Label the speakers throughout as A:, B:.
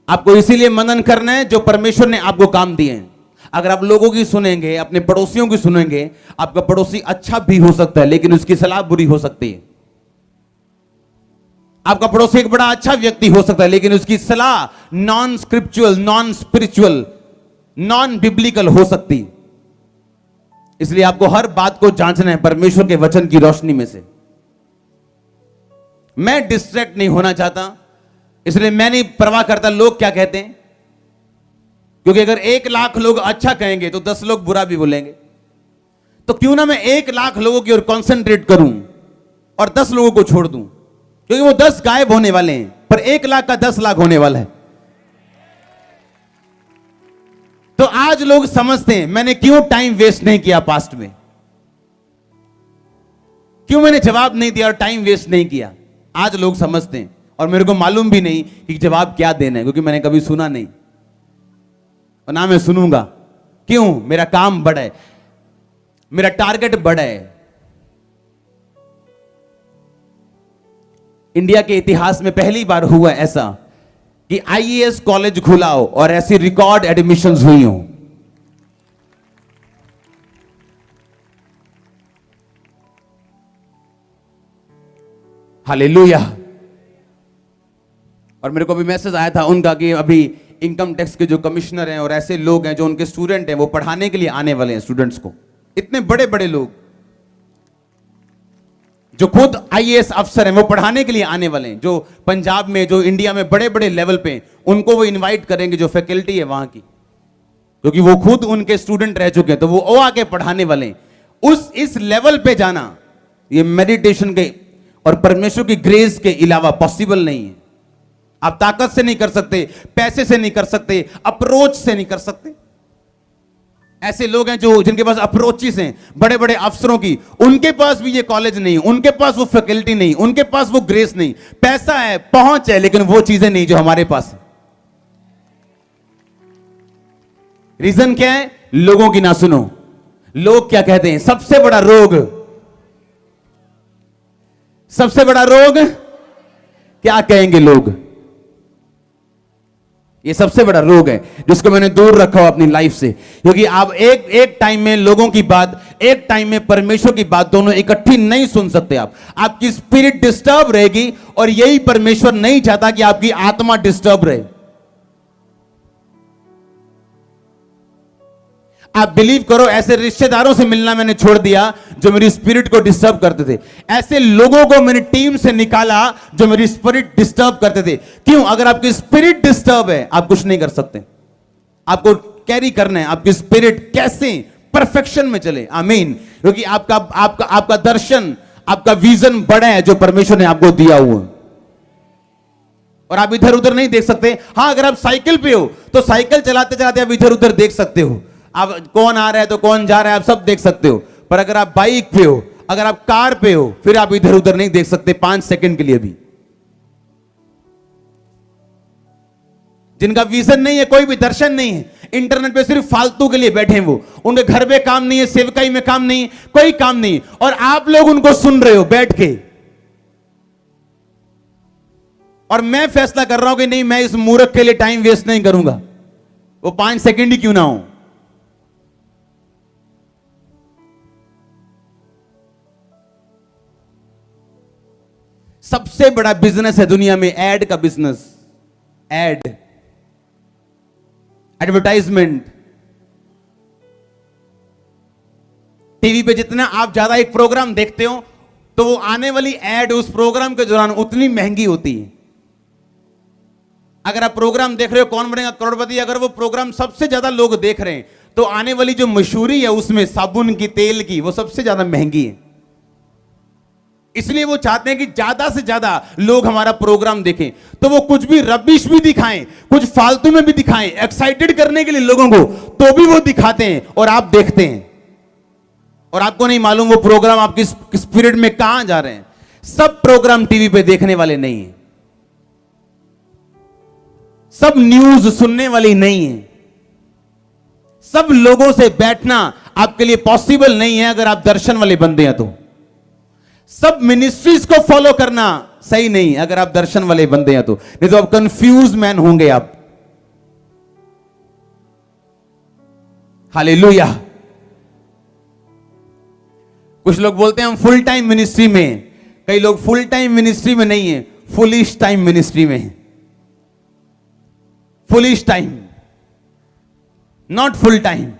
A: आपको इसीलिए मनन करना है जो परमेश्वर ने आपको काम दिए हैं। अगर आप लोगों की सुनेंगे, अपने पड़ोसियों की सुनेंगे, आपका पड़ोसी अच्छा भी हो सकता है लेकिन उसकी सलाह बुरी हो सकती है। आपका पड़ोसी एक बड़ा अच्छा व्यक्ति हो सकता है लेकिन उसकी सलाह non scriptural, non spiritual, non biblical हो सकती है। इसलिए आपको हर बात को जांचना है परमेश्वर के वचन की रोशनी में से। मैं डिस्ट्रैक्ट नहीं होना चाहता, इसलिए मैं नहीं परवाह करता लोग क्या कहते हैं, क्योंकि अगर 1 लाख लोग अच्छा कहेंगे तो 10 लोग बुरा भी बोलेंगे। तो क्यों ना मैं 1 लाख लोगों की ओर कॉन्सेंट्रेट करूं और 10 लोगों को छोड़ दूं, क्योंकि वो 10 गायब होने वाले हैं पर 1 लाख का 10 लाख होने वाला है। तो आज लोग समझते हैं मैंने क्यों टाइम वेस्ट नहीं किया पास्ट में, क्यों मैंने जवाब नहीं दिया और टाइम वेस्ट नहीं किया। आज लोग समझते हैं और मेरे को मालूम भी नहीं कि जवाब क्या देना है, क्योंकि मैंने कभी सुना नहीं और ना मैं सुनूंगा। क्यों? मेरा काम बड़ा है, मेरा टारगेट बड़ा है। इंडिया के इतिहास में पहली बार हुआ ऐसा कि आईएएस कॉलेज खुला हो और ऐसी रिकॉर्ड एडमिशंस हुई हो। हालेलुया। और मेरे को भी मैसेज आया था उनका कि अभी इनकम टैक्स के जो कमिश्नर हैं और ऐसे लोग हैं जो उनके स्टूडेंट हैं वो पढ़ाने के लिए आने वाले हैं स्टूडेंट्स को। इतने बड़े बड़े लोग जो खुद आईएएस अफसर हैं वो पढ़ाने के लिए आने वाले हैं, जो पंजाब में, जो इंडिया में बड़े बड़े लेवल पे, उनको वो इनवाइट करेंगे जो फैकल्टी है वहां की, क्योंकि वो खुद उनके स्टूडेंट रह चुके हैं, तो वो आके पढ़ाने वाले हैं। इस लेवल पे जाना ये मेडिटेशन के और परमेश्वर की ग्रेस के अलावा पॉसिबल नहीं है। आप ताकत से नहीं कर सकते, पैसे से नहीं कर सकते, अप्रोच से नहीं कर सकते। ऐसे लोग हैं जो जिनके पास अप्रोचेस हैं बड़े बड़े अफसरों की, उनके पास भी ये कॉलेज नहीं, उनके पास वो फैकल्टी नहीं, उनके पास वो ग्रेस नहीं। पैसा है, पहुंच है, लेकिन वो चीजें नहीं जो हमारे पास है। रीजन क्या है? लोगों की ना सुनो। लोग क्या कहते हैं? सबसे बड़ा रोग क्या कहेंगे लोग? ये सबसे बड़ा रोग है जिसको मैंने दूर रखा हो अपनी लाइफ से, क्योंकि आप एक टाइम में लोगों की बात, एक टाइम में परमेश्वर की बात, दोनों इकट्ठी नहीं सुन सकते। आपकी स्पिरिट डिस्टर्ब रहेगी और यही परमेश्वर नहीं चाहता कि आपकी आत्मा डिस्टर्ब रहे। आप बिलीव करो, ऐसे रिश्तेदारों से मिलना मैंने छोड़ दिया जो मेरी स्पिरिट को डिस्टर्ब करते थे। ऐसे लोगों को मैंने टीम से निकाला जो मेरी स्पिरिट डिस्टर्ब करते थे। क्यों? अगर आपकी स्पिरिट डिस्टर्ब है आप कुछ नहीं कर सकते। आपको कैरी करना है आपकी स्पिरिट कैसे परफेक्शन में चले। आमीन। क्योंकि आपका दर्शन, आपका विजन बड़ा है जो परमेश्वर ने आपको दिया हुआ, और आप इधर उधर नहीं देख सकते। हां, अगर आप साइकिल पे हो तो साइकिल चलाते चलाते आप इधर उधर देख सकते हो, आप कौन आ रहा है तो कौन जा रहा है आप सब देख सकते हो। पर अगर आप बाइक पे हो, अगर आप कार पे हो, फिर आप इधर उधर नहीं देख सकते 5 सेकंड के लिए भी। जिनका विजन नहीं है, कोई भी दर्शन नहीं है, इंटरनेट पे सिर्फ फालतू के लिए बैठे हैं, वो उनके घर में काम नहीं है, सेवकाई में काम नहीं, कोई काम नहीं, और आप लोग उनको सुन रहे हो बैठ के। और मैं फैसला कर रहा हूं कि नहीं, मैं इस मूर्ख के लिए टाइम वेस्ट नहीं करूंगा, वो 5 सेकंड ही क्यों ना हो। सबसे बड़ा बिजनेस है दुनिया में एड का बिजनेस। एडवर्टाइजमेंट। टीवी पे जितना आप ज्यादा एक प्रोग्राम देखते हो तो वो आने वाली एड उस प्रोग्राम के दौरान उतनी महंगी होती है। अगर आप प्रोग्राम देख रहे हो कौन बनेगा करोड़पति, अगर वो प्रोग्राम सबसे ज्यादा लोग देख रहे हैं तो आने वाली जो मशहूरी है उसमें साबुन की, तेल की, वो सबसे ज्यादा महंगी है। इसलिए वो चाहते हैं कि ज्यादा से ज्यादा लोग हमारा प्रोग्राम देखें, तो वो कुछ भी रबिश भी दिखाएं, कुछ फालतू में भी दिखाएं, एक्साइटेड करने के लिए लोगों को, तो भी वो दिखाते हैं और आप देखते हैं, और आपको नहीं मालूम वो प्रोग्राम आपकी स्पिरिट में कहां जा रहे हैं। सब प्रोग्राम टीवी पे देखने वाले नहीं है, सब न्यूज सुनने वाली नहीं है, सब लोगों से बैठना आपके लिए पॉसिबल नहीं है अगर आप दर्शन वाले बंदे हैं तो। सब मिनिस्ट्रीज को फॉलो करना सही नहीं अगर आप दर्शन वाले बंदे हैं तो, नहीं तो आप कंफ्यूज मैन होंगे। आप हालेलुया। कुछ लोग बोलते हैं हम फुल टाइम मिनिस्ट्री में हैं। कई लोग फुल टाइम मिनिस्ट्री में नहीं है, फुलिश टाइम मिनिस्ट्री में है। Foolish time, not full time.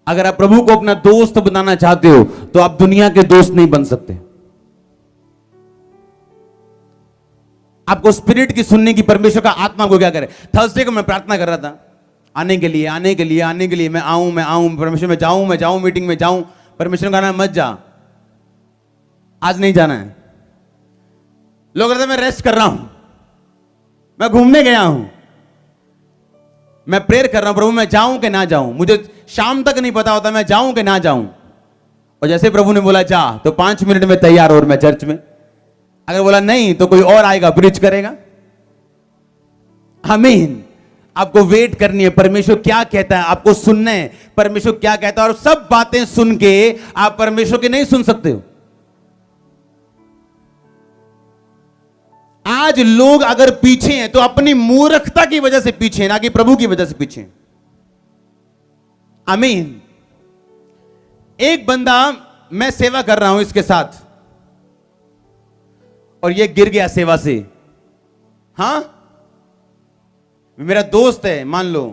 A: अगर आप प्रभु को अपना दोस्त बनाना चाहते हो तो आप दुनिया के दोस्त नहीं बन सकते। आपको स्पिरिट की सुनने की, परमेश्वर का आत्मा को क्या करे। थर्सडे को मैं प्रार्थना कर रहा था आने के लिए, आने के लिए, आने के लिए। मैं आऊं परमेश्वर, मैं जाऊं मीटिंग में जाऊं। परमेश्वर का नाम मत जा, आज नहीं जाना है। लोग कहते हैं मैं रेस्ट कर रहा हूं, मैं घूमने गया हूं, मैं प्रेयर कर रहा हूं प्रभु मैं जाऊं कि ना जाऊं। मुझे शाम तक नहीं पता होता मैं जाऊं कि ना जाऊं। और जैसे प्रभु ने बोला जा, तो 5 मिनट में तैयार और मैं चर्च में। अगर बोला नहीं तो कोई और आएगा प्रीच करेगा। आमीन। आपको वेट करनी है, परमेश्वर क्या कहता है आपको सुनना है, परमेश्वर क्या कहता है। और सब बातें सुन के आप परमेश्वर की नहीं सुन सकते हो। आज लोग अगर पीछे हैं तो अपनी मूर्खता की वजह से पीछे हैं, ना कि प्रभु की वजह से पीछे हैं। आमीन। एक बंदा, मैं सेवा कर रहा हूं इसके साथ, और ये गिर गया सेवा से। हां, मेरा दोस्त है मान लो,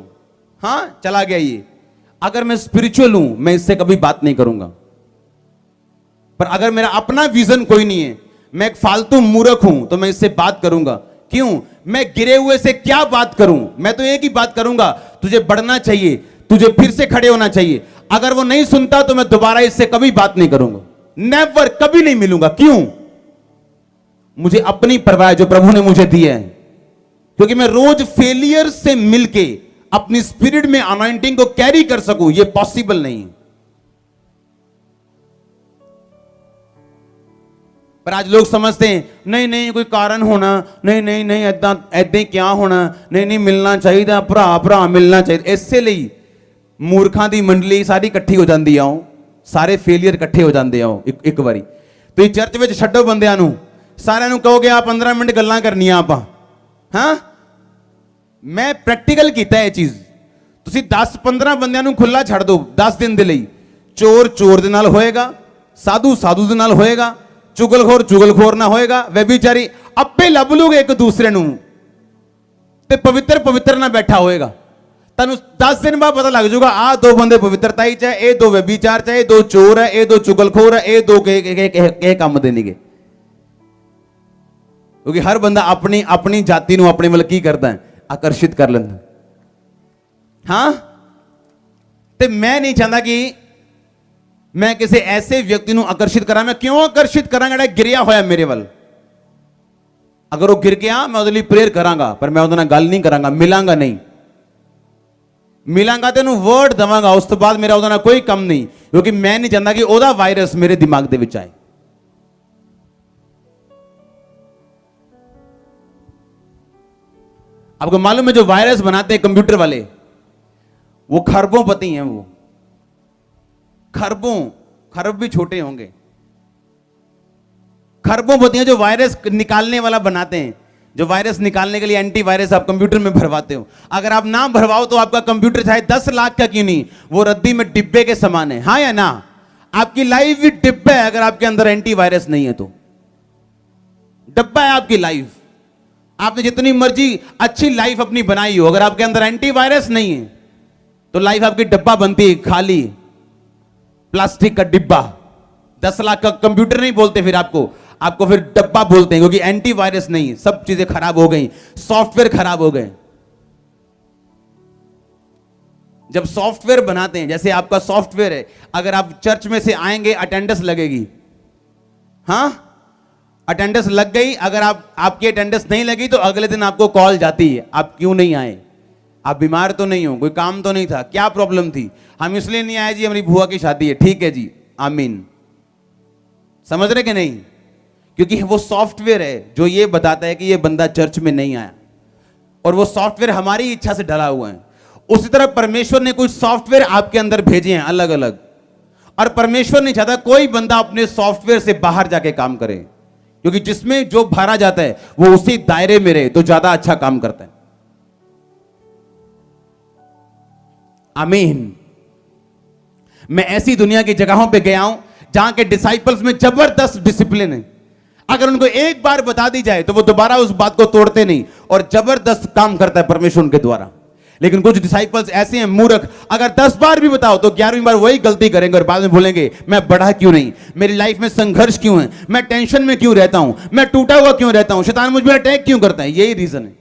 A: हां चला गया ये। अगर मैं स्पिरिचुअल हूं मैं इससे कभी बात नहीं करूंगा। पर अगर मेरा अपना विजन कोई नहीं है, मैं एक फालतू मूर्ख हूं, तो मैं इससे बात करूंगा। क्यों? मैं गिरे हुए से क्या बात करूं? मैं तो एक ही बात करूंगा, तुझे बढ़ना चाहिए, तुझे फिर से खड़े होना चाहिए। अगर वो नहीं सुनता तो मैं दोबारा इससे कभी बात नहीं करूंगा, नेवर, कभी नहीं मिलूंगा। क्यों? मुझे अपनी परवाह जो प्रभु ने मुझे दी है, क्योंकि मैं रोज फेलियर से मिलके अपनी स्पिरिट में अनॉइंटिंग को कैरी कर सकूं, यह पॉसिबल नहीं है। पर आज लोग समझते हैं नहीं नहीं कोई कारण होना, नहीं नहीं नहीं ऐदा क्या होना, नहीं नहीं मिलना चाहिए, भरा भरा मिलना चाहिए। इससे ਲਈ मूर्खां दी मंडली सारी इकट्ठी हो जाती आओ, सारे फेलियर इकट्ठे हो जाते आओ एक बारी। तो चर्च में छड्डो बंदियां नूं, सारिਆਂ ਨੂੰ कहोगे आप 15 मिनट गल्लां करनियां ਆਪਾਂ। हाँ, मैं प्रैक्टिकल कीता है चीज। ਤੁਸੀਂ 10-15 ਬੰਦਿਆਂ ਨੂੰ ਖੁੱਲਾ ਛੱਡ ਦਿਓ 10 ਦਿਨ ਦੇ ਲਈ। ਚੋਰ ਚੋਰ ਦੇ ਨਾਲ ਹੋਏਗਾ, ਸਾਧੂ ਸਾਧੂ ਦੇ ਨਾਲ ਹੋਏਗਾ, ਚੁਗਲਖੋਰ ਚੁਗਲਖੋਰ ਨਾਲ ਹੋਏਗਾ, व्यभिचारी ਆਪੇ ਲੱਭ ਲੂਗੇ ਇੱਕ ਦੂਸਰੇ ਨੂੰ, ਤੇ ਪਵਿੱਤਰ ਪਵਿੱਤਰ ਨਾਲ ਬੈਠਾ ਹੋਏਗਾ। ਤੁਹਾਨੂੰ 10 ਦਿਨ ਬਾਅਦ ਪਤਾ ਲੱਗ ਜਾਊਗਾ ਆਹ ਦੋ ਬੰਦੇ ਪਵਿੱਤਰਤਾਈ ਚ ਹੈ, ਇਹ ਦੋ व्यभिचार ਚ ਹੈ, ਇਹ ਦੋ ਚੋਰ ਹੈ, ਇਹ ਦੋ ਚੁਗਲਖੋਰ ਹੈ, ਇਹ ਦੋ ਕੇ ਕੰਮ ਦੇ ਨਹੀਂਗੇ। क्योंकि हर बंदा अपनी अपनी जाति ਨੂੰ ਆਪਣੇ ਵੱਲ ਕੀ ਕਰਦਾ ਹੈ, आकर्षित कर लेंदा। हाँ, तो मैं नहीं चाहता कि मैं किसी ऐसे व्यक्ति ਨੂੰ आकर्षित करा। मैं क्यों आकर्षित करांगा ਜਿਹੜਾ गिरिया होया मेरे ਵੱਲ। अगर वो गिर गया मैं ਉਹਦੇ ਲਈ प्रेयर करांगा, पर मैं ਉਹਦੇ ਨਾਲ ਗੱਲ नहीं करांगा, मिलांगा नहीं। मिलांगा तो ਉਹਨੂੰ वर्ड ਦਵਾਂਗਾ, ਉਸ ਤੋਂ ਬਾਅਦ मेरा ਉਹਦੇ ਨਾਲ कोई कम नहीं, क्योंकि मैं नहीं चाहता कि ਉਹਦਾ वायरस मेरे दिमाग ਦੇ ਵਿੱਚ आए। आपको मालूम है जो वायरस बनाते हैं कंप्यूटर वाले, वो खरबों पति हैं। वो खरब भी छोटे होंगे, खरबों पति हैं जो वायरस निकालने वाला बनाते हैं। जो वायरस निकालने के लिए एंटीवायरस आप कंप्यूटर में भरवाते हो, अगर आप ना भरवाओ तो आपका कंप्यूटर चाहे 10 लाख का क्यों नहीं, वो रद्दी में डिब्बे के समान है। हाँ या ना? आपकी लाइफ भी डिब्बा है। अगर आपके अंदर एंटीवायरस नहीं है तो डब्बा है आपकी लाइफ। आपने जितनी मर्जी अच्छी लाइफ अपनी बनाई हो, अगर आपके अंदर एंटीवायरस नहीं है तो लाइफ आपकी डब्बा बनती है, खाली प्लास्टिक का डिब्बा। 10 लाख का कंप्यूटर नहीं बोलते फिर आपको फिर डब्बा बोलते हैं, क्योंकि एंटीवायरस नहीं, सब चीजें खराब हो गई, सॉफ्टवेयर खराब हो गए। जब सॉफ्टवेयर बनाते हैं, जैसे आपका सॉफ्टवेयर है, अगर आप चर्च में से आएंगे अटेंडेंस लगेगी। हाँ, अटेंडेंस लग गई, अगर आपकी अटेंडेंस नहीं लगी तो अगले दिन आपको कॉल जाती है, आप क्यों नहीं आए, आप बीमार तो नहीं हो, कोई काम तो नहीं था, क्या प्रॉब्लम थी, हम इसलिए नहीं आए जी हमारी बुआ की शादी है। ठीक है जी, आमीन। समझ रहे कि नहीं? क्योंकि वो सॉफ्टवेयर है जो ये बताता है कि ये बंदा चर्च में नहीं आया, और वो सॉफ्टवेयर हमारी इच्छा से डला हुआ है। उसी तरह परमेश्वर ने कुछ सॉफ्टवेयर आपके अंदर भेजे हैं अलग अलग, और परमेश्वर नहीं चाहता कोई बंदा अपने सॉफ्टवेयर से बाहर जाके काम करे, क्योंकि जिसमें जो भरा जाता है वो उसी दायरे में रहे तो ज्यादा अच्छा काम करता है। आमीन। मैं ऐसी दुनिया की जगहों पे गया हूं जहां के डिसाइपल्स में जबरदस्त डिसिप्लिन है। अगर उनको एक बार बता दी जाए तो वो दोबारा उस बात को तोड़ते नहीं और जबरदस्त काम करता है परमेश्वर उनके द्वारा। लेकिन कुछ डिसाइपल्स ऐसे हैं मूर्ख, अगर 10 बार भी बताओ तो 11वीं बार वही गलती करेंगे और बाद में बोलेंगे मैं बढ़ा क्यों नहीं, मेरी लाइफ में संघर्ष क्यों है, मैं टेंशन में क्यों रहता हूं, मैं टूटा हुआ क्यों रहता हूं, शैतान मुझ पर अटैक क्यों करता है। यही रीजन है।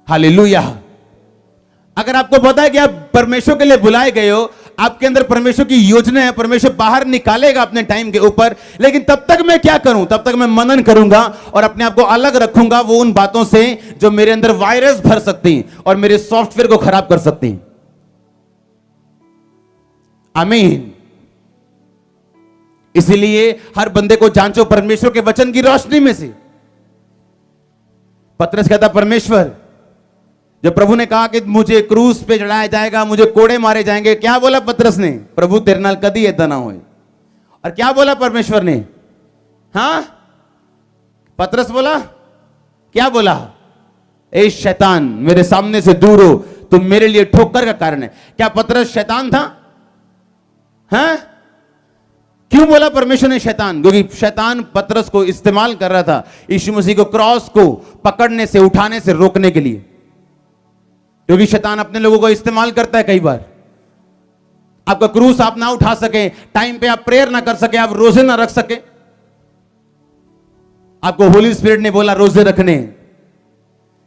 A: हालेलुया। अगर आपको पता है कि आप परमेश्वर के लिए बुलाए गए हो, आपके अंदर परमेश्वर की योजना है, परमेश्वर बाहर निकालेगा अपने टाइम के ऊपर, लेकिन तब तक मैं क्या करूं, तब तक मैं मनन करूंगा और अपने आप को अलग रखूंगा वो उन बातों से जो मेरे अंदर वायरस भर सकती हैं और मेरे सॉफ्टवेयर को खराब कर सकती हैं। आमीन। इसीलिए हर बंदे को जांचो परमेश्वर के वचन की रोशनी में से। पतरस कहता परमेश्वर, जब प्रभु ने कहा कि मुझे क्रूस पे चढ़ाया जाएगा, मुझे कोड़े मारे जाएंगे, क्या बोला पतरस ने, प्रभु तेरे नाल कदी ऐसा ना होए। और क्या बोला परमेश्वर ने, हां पतरस बोला, क्या बोला, ए शैतान मेरे सामने से दूर हो, तुम मेरे लिए ठोकर का कारण है। क्या पतरस शैतान था? हैं? क्यों बोला परमेश्वर ने शैतान? क्योंकि शैतान पतरस को इस्तेमाल कर रहा था यीशु मसीह को क्रॉस को पकड़ने से, उठाने से रोकने के लिए। क्योंकि शैतान अपने लोगों को इस्तेमाल करता है। कई बार आपका क्रूस आप ना उठा सके, टाइम पे आप प्रेयर ना कर सके, आप रोजे ना रख सके। आपको होली स्पिरिट ने बोला रोजे रखने,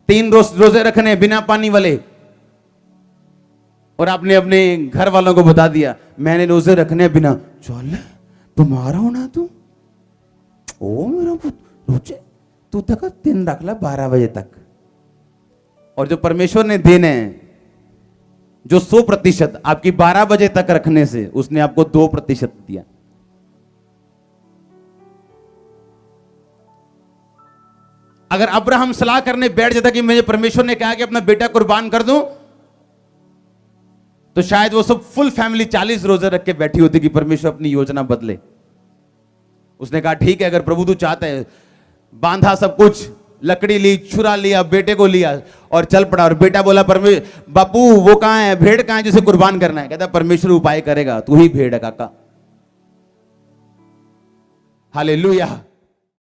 A: 3 रोजे रखने बिना पानी वाले, और आपने अपने घर वालों को बता दिया मैंने रोजे रखने बिना। चल तुम्हारा होना तू ओ मेरा रोजे तू तक 3 रख ला 12 बजे तक। और जो परमेश्वर ने देने हैं जो 100% आपकी 12 बजे तक रखने से, उसने आपको 2% दिया। अगर अब्राहम सलाह करने बैठ जाता कि मुझे परमेश्वर ने कहा कि अपना बेटा कुर्बान कर दूं, तो शायद वो सब फुल फैमिली 40 रोजे रख के बैठी होती कि परमेश्वर अपनी योजना बदले। उसने कहा ठीक है, अगर प्रभु तू चाहता है, बांधा सब कुछ, लकड़ी ली, छुरा लिया, बेटे को लिया और चल पड़ा। और बेटा बोला परमेश्वर बापू वो कहां है, भेड़ कहां है जिसे कुर्बान करना है? कहता परमेश्वर उपाय करेगा, तू ही भेड़ है काका। हालेलुया।